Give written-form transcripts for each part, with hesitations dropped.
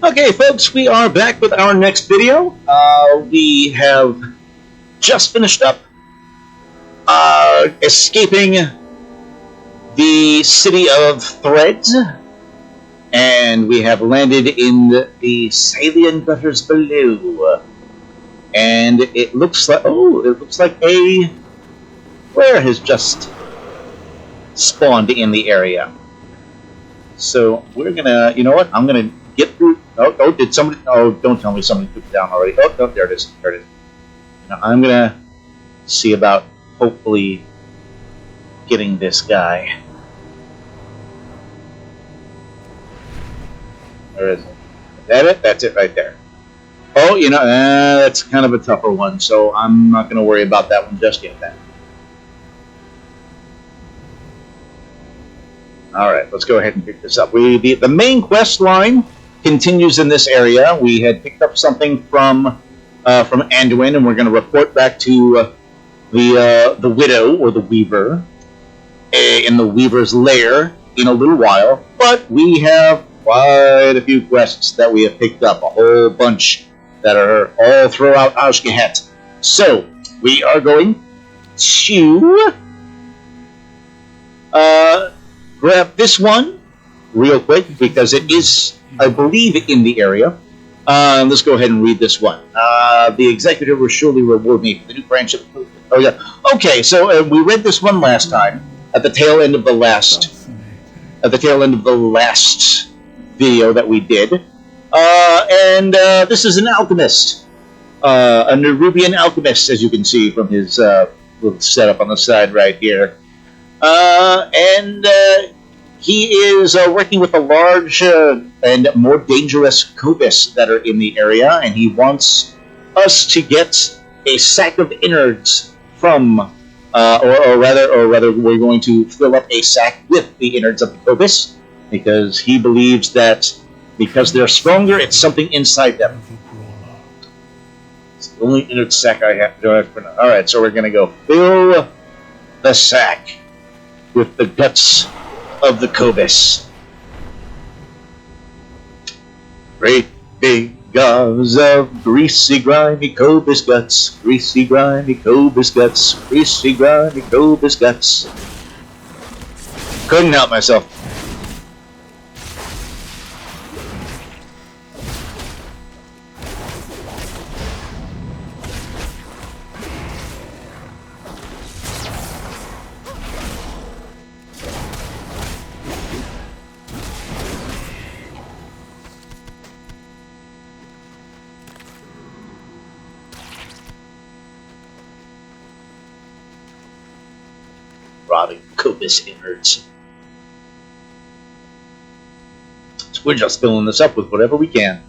Okay, folks, we are back with our next video. We have just finished up escaping the city of Threads, and we have landed in the Salien Gutters below. And it looks like a flare has just spawned in the area. So we're gonna, you know what? I'm gonna get through. Oh, did somebody? Oh, don't tell me somebody took it down already. Oh, no, there it is. There it is. Now I'm gonna see about hopefully getting this guy. Where is it? Is that it? That's it right there. Oh, you know, that's kind of a tougher one, so I'm not gonna worry about that one just yet. Then. All right, let's go ahead and pick this up. The main quest line continues in this area. We had picked up something from Anduin, and we're going to report back to the widow or the weaver in the weaver's lair in a little while. But we have quite a few quests that we have picked up, a whole bunch that are all throughout Ashgahat. So we are going to grab this one real quick because it is, I believe, in the area. Let's go ahead and read this one. The executive will surely reward me for the new branch of... Oh, yeah. Okay, so we read this one last time at the tail end of the last... At the tail end of the last video that we did. And this is an alchemist. A Nerubian Alchemist, as you can see from his little setup on the side right here. He is working with a large and more dangerous kobyss that are in the area, and he wants us to get a sack of innards from, or rather, we're going to fill up a sack with the innards of the kobyss, because he believes that because they're stronger, it's something inside them. It's the only innard sack I have to have for now. All right, so we're going to go fill the sack with the guts of the kobyss. Great big gobs of greasy, grimy kobyss guts. Greasy, grimy kobyss guts. Greasy, grimy kobyss guts. Couldn't help myself. Rotting kobyss innards. So we're just filling this up with whatever we can.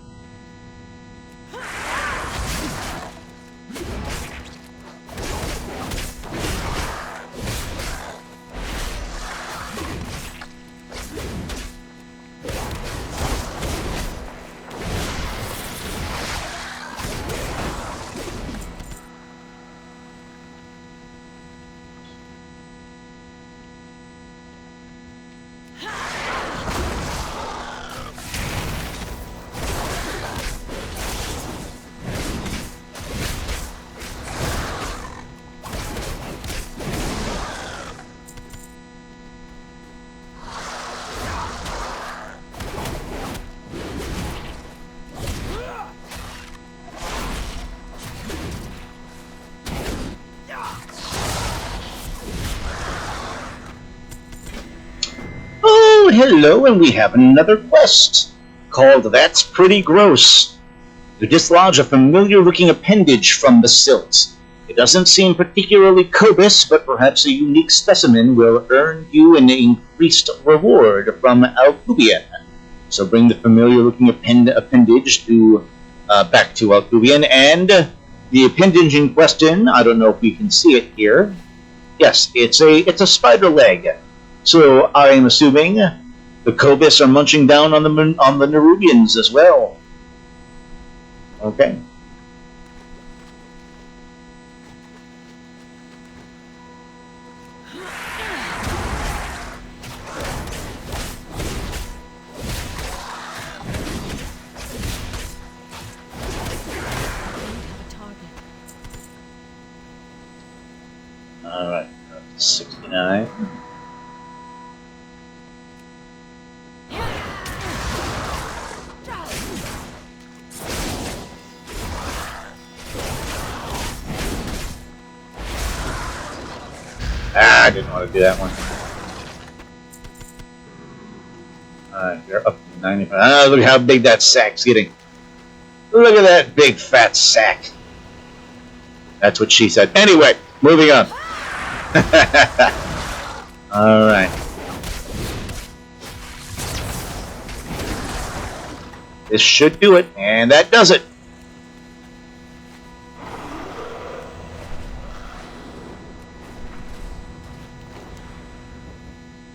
Hello, and we have another quest called That's Pretty Gross. You dislodge a familiar-looking appendage from the silt. It doesn't seem particularly kobyss, but perhaps a unique specimen will earn you an increased reward from Alcubian. So bring the familiar-looking appendage back to Alcubian, and the appendage in question, I don't know if we can see it here. Yes, it's a spider leg. So I am assuming the kobyss are munching down on the Nerubians as well. Okay. Alright. I didn't want to do that one. Alright, you're up to 95. Ah, look how big that sack's getting. Look at that big fat sack. That's what she said. Anyway, moving on. Alright. This should do it, and that does it.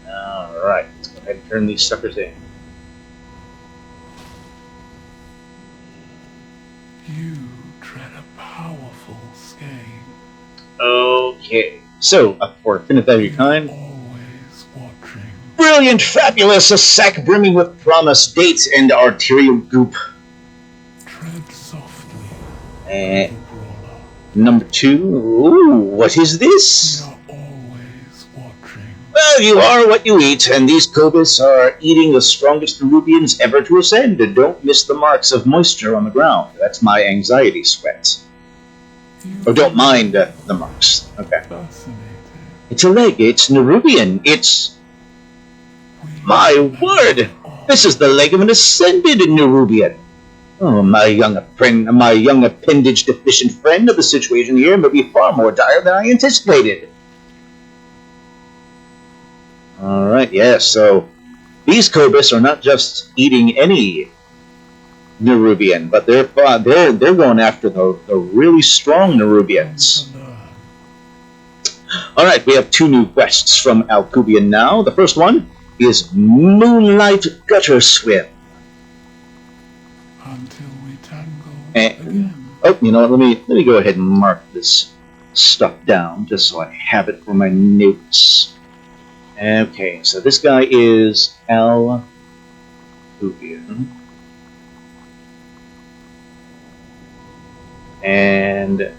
Alright, let's go ahead and turn these suckers in. You tread a powerful skein. Okay, so up for a finish of your kind. Always watching. Brilliant, fabulous, a sack brimming with promise, dates, and arterial goop. Tread softly. And number 2. Ooh, what is this? We are always watching. Well, you are what you eat, and these kobyss are eating the strongest Nerubians ever to ascend. Don't miss the marks of moisture on the ground. That's my anxiety sweat. Oh, don't mind the marks. Okay. Fascinating. It's a leg. It's Nerubian. It's... My word! This is the leg of an ascended Nerubian. Oh, my young appendage-deficient friend, the situation here may be far more dire than I anticipated. Alright, yeah, so these kobyss are not just eating any Nerubian, but they're going after the really strong Nerubians. Alright, we have 2 new quests from Alcubian now. The first one is Moonlight Gutter Swim. Until we tangle And, again. oh, you know what, let me go ahead and mark this stuff down, just so I have it for my notes. Okay, so this guy is Alcubian. And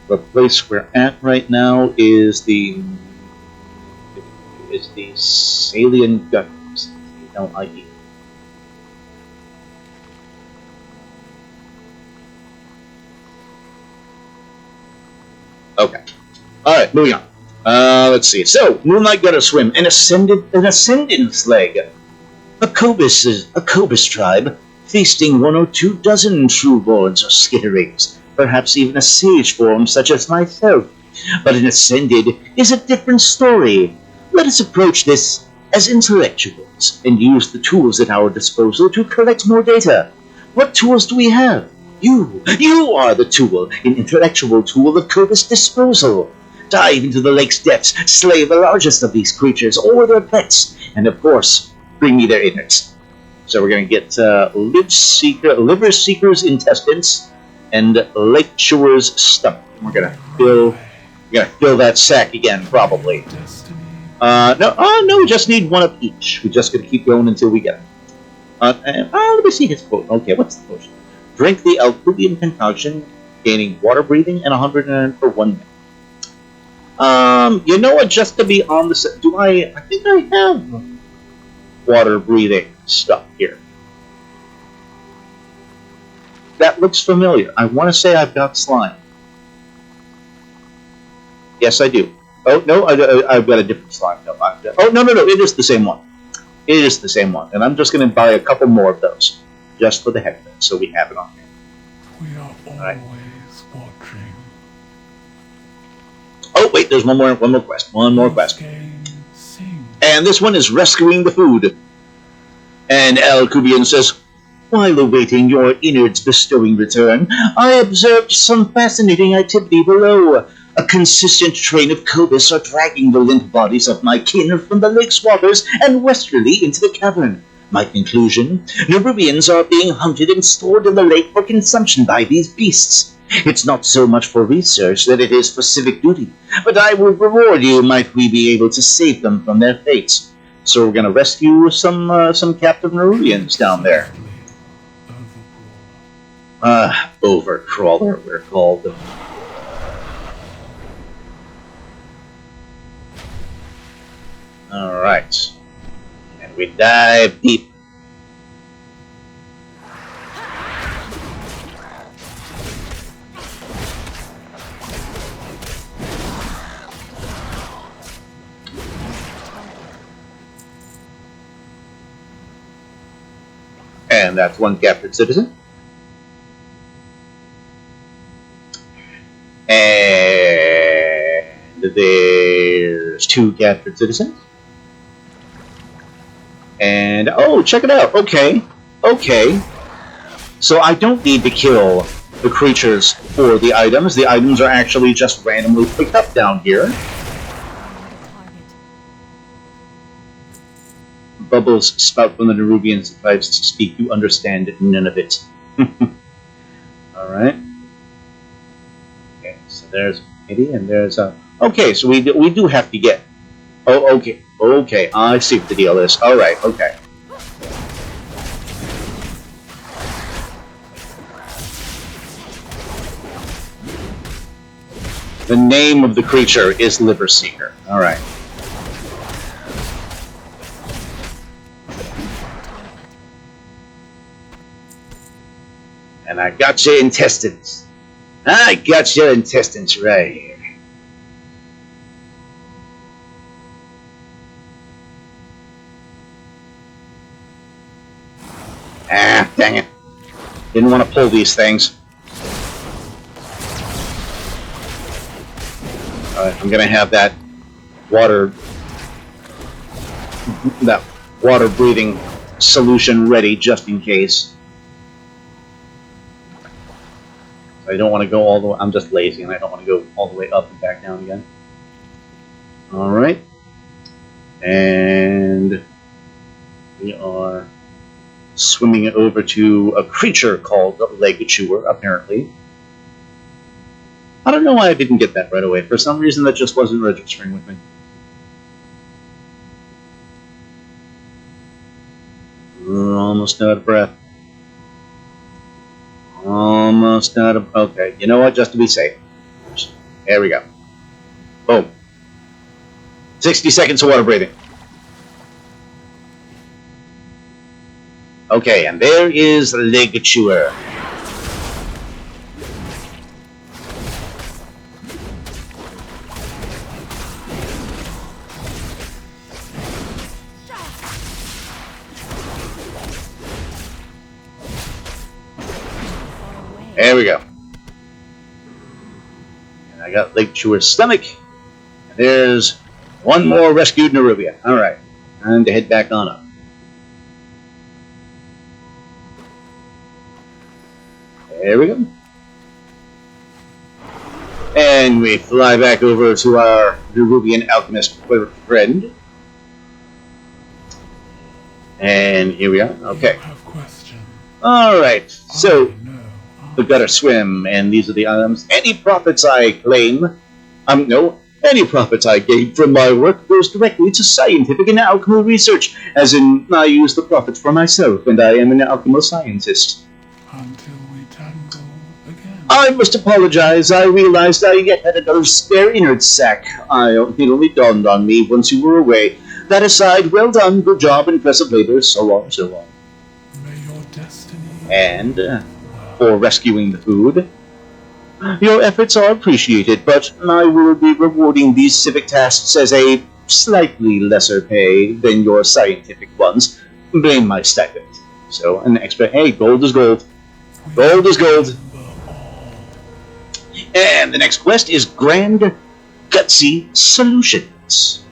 the place we're at right now is the Salien Gutters. L-I-E. Okay. Alright, moving on. Let's see. So, Moonlight Gutter Swim, an ascendance leg. A kobyss tribe, feasting 1 or 2 dozen trueborns or skitterings, perhaps even a sage form such as myself. But an ascended is a different story. Let us approach this as intellectuals and use the tools at our disposal to collect more data. What tools do we have? You are the tool, an intellectual tool at kobyss disposal. Dive into the lake's depths, slay the largest of these creatures or their pets, and of course, bring me their innards. So we're going to get liver seeker's intestines and lake chewer's stomach. We're going to fill that sack again, probably. Destiny. No, we just need 1 of each. We're just going to keep going until we get it. Let me see his quote. Okay, what's the potion? Drink the Alcubian concoction, gaining water breathing and 100 for 1 minute. You know what? Just to be on the set, I think I have water breathing stuff here. That looks familiar. I want to say I've got slime. Yes, I do. Oh no, I've got a different slime. No, no. It is the same one. It is the same one, and I'm just going to buy a couple more of those, just for the heck of it, so we have it on hand. We are always watching. Oh wait, there's one more quest. One more quest. And this one is rescuing the food. And Alcubian says, while awaiting your innards bestowing return, I observed some fascinating activity below. A consistent train of kobyss are dragging the limp bodies of my kin from the lake's waters and westerly into the cavern. My conclusion, Nerubians are being hunted and stored in the lake for consumption by these beasts. It's not so much for research that it is for civic duty, but I will reward you might we be able to save them from their fates. So we're going to rescue some captive Nerubians down there. Overcrawler, we're called. Alright. And we dive deep. And that's one captured citizen. And there's 2 captured citizens. And, oh, check it out. Okay. Okay. So I don't need to kill the creatures for the items. The items are actually just randomly picked up down here. Bubbles spout from the Nerubian pipes to speak. You understand none of it. Alright. Okay, so there's Eddie, and there's okay, so we do have to get. Oh, okay. Okay, I see what the deal is. Alright, okay. The name of the creature is Liver Seeker. Alright. And I got your intestines. I got your intestines right here. Ah, dang it. Didn't want to pull these things. Alright, I'm gonna have that water breathing solution ready just in case. I don't want to go all the way. I'm just lazy and I don't want to go all the way up and back down again. Alright. And we are swimming over to a creature called the Leg Chewer, apparently. I don't know why I didn't get that right away. For some reason, that just wasn't registering with me. We're almost out of breath. Almost out of... Okay, you know what? Just to be safe. There we go. Boom. 60 seconds of water breathing. Okay, and there is the Leg Chewer. There we go. And I got Leg Chewer's stomach. And there's one more rescued Nerubian. Alright. Time to head back on up. There we go. And we fly back over to our Nerubian Alchemist friend. And here we are. Okay. Alright. So, the gutter swim, and these are the items. Any profits I claim, any profits I gain from my work goes directly to scientific and alchemical research, as in, I use the profits for myself, and I am an alchemical scientist. Until we tangle again. I must apologize. I realized I yet had another spare innard sac. It only dawned on me once you were away. That aside, well done, good job, impressive labor, so on, so on. May your destiny... And, for rescuing the food. Your efforts are appreciated, but I will be rewarding these civic tasks as a slightly lesser pay than your scientific ones. Blame my stipend. So, an extra, hey, gold is gold. Gold is gold. And the next quest is Grand Gutsy Solutions.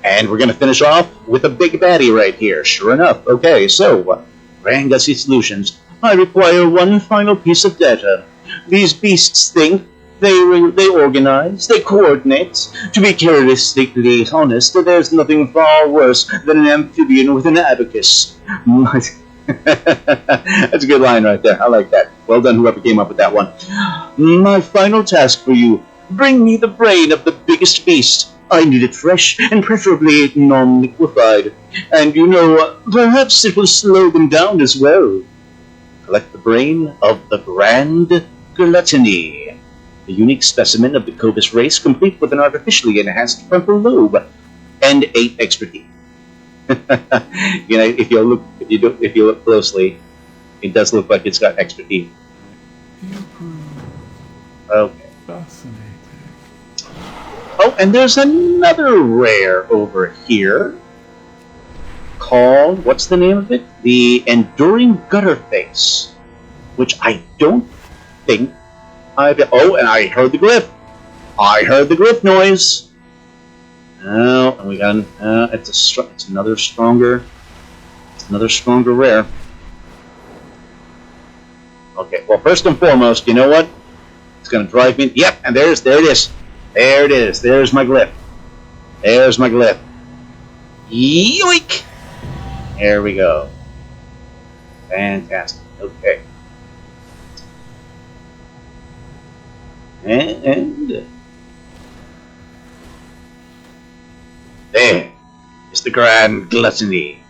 And we're going to finish off with a big baddie right here. Sure enough. Okay, so, Grand Gutsy Solutions. I require one final piece of data. These beasts think, they organize, they coordinate. To be carelessly honest, there's nothing far worse than an amphibian with an abacus. That's a good line right there. I like that. Well done, whoever came up with that one. My final task for you. Bring me the brain of the biggest beast. I need it fresh, and preferably non-liquefied. And you know, perhaps it will slow them down as well. Collect the brain of the Grand Gluttony. A unique specimen of the kobyss race, complete with an artificially enhanced frontal lobe and 8 extra teeth. You know, if you look closely, it does look like it's got extra teeth. You prove Okay. fascinating. Oh, and there's another rare over here called, what's the name of it? The Enduring Gutter Face, which I don't think I've... Oh, and I heard the glyph. I heard the glyph noise. Oh, and we got it's another stronger rare. Okay, well, first and foremost, you know what? It's going to drive me... Yep, and there it is. There it is. There's my glyph. There's my glyph. Yoink! There we go. Fantastic. Okay. And there is the Grand Gluttony,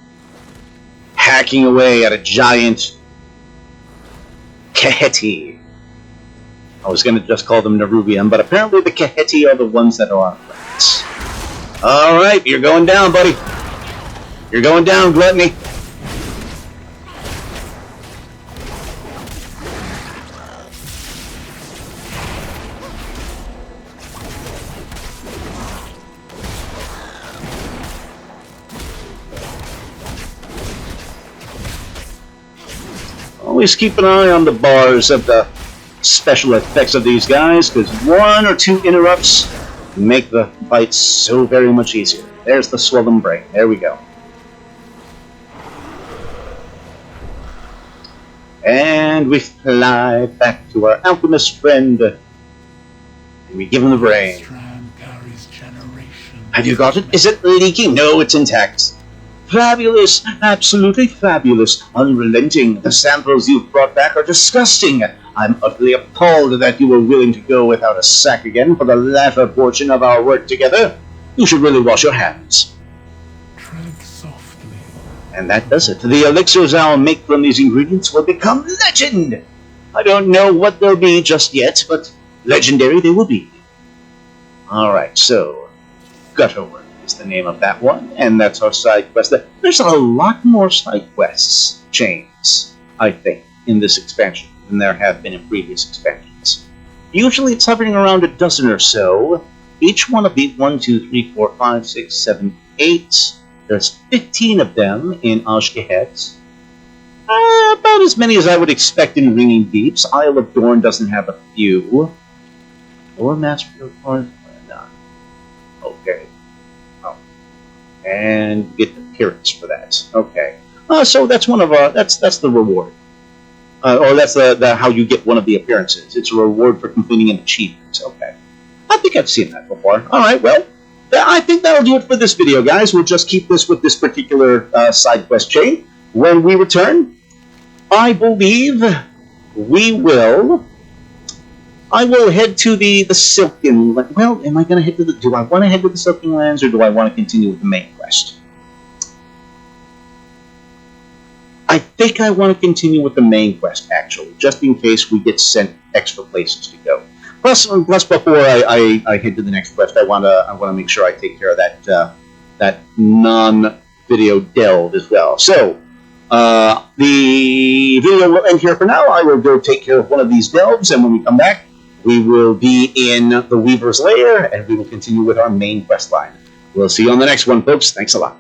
hacking away at a giant Kaheti. I was going to just call them Nerubian, but apparently the Kaheti are the ones that are on planets. Alright, you're going down, buddy. You're going down, Gluttony. Always keep an eye on the bars of the special effects of these guys, because 1 or 2 interrupts make the fight so very much easier. There's the swollen brain. There we go. And we fly back to our alchemist friend, and we give him the brain. Strand carries generation. Have you got it? Is it leaking? No, it's intact. Fabulous, absolutely fabulous, unrelenting. The samples you've brought back are disgusting. I'm utterly appalled that you were willing to go without a sack again for the latter portion of our work together. You should really wash your hands. Tread softly. And that does it. The elixirs I'll make from these ingredients will become legend. I don't know what they'll be just yet, but legendary they will be. Alright, so Gutterwork is the name of that one, and that's our side quest. There's a lot more side quests chains, I think, in this expansion than there have been in previous expansions. Usually it's hovering around a dozen or so. Each one of these 1, 2, 3, 4, 5, 6, 7, 8. There's 15 of them in Ashkehet. About as many as I would expect in Ringing Deeps. Isle of Dorn doesn't have a few. Or Master of Dorn. No. Okay. Oh. And get appearance for that. Okay. So that's one of our. That's the reward. Or that's the how you get one of the appearances. It's a reward for completing an achievement. Okay. I think I've seen that before. Alright, well, I think that'll do it for this video, guys. We'll just keep this with this particular side quest chain. When we return, I believe I will head to the Silken... Well, am I going to head to the... Do I want to head to the Silken Lands, or do I want to continue with the main quest? I think I want to continue with the main quest, actually, just in case we get sent extra places to go. Plus before I head to the next quest, I want to make sure I take care of that non-video delve as well. So the video will end here for now. I will go take care of one of these delves, and when we come back, we will be in the Weaver's Lair, and we will continue with our main quest line. We'll see you on the next one, folks. Thanks a lot.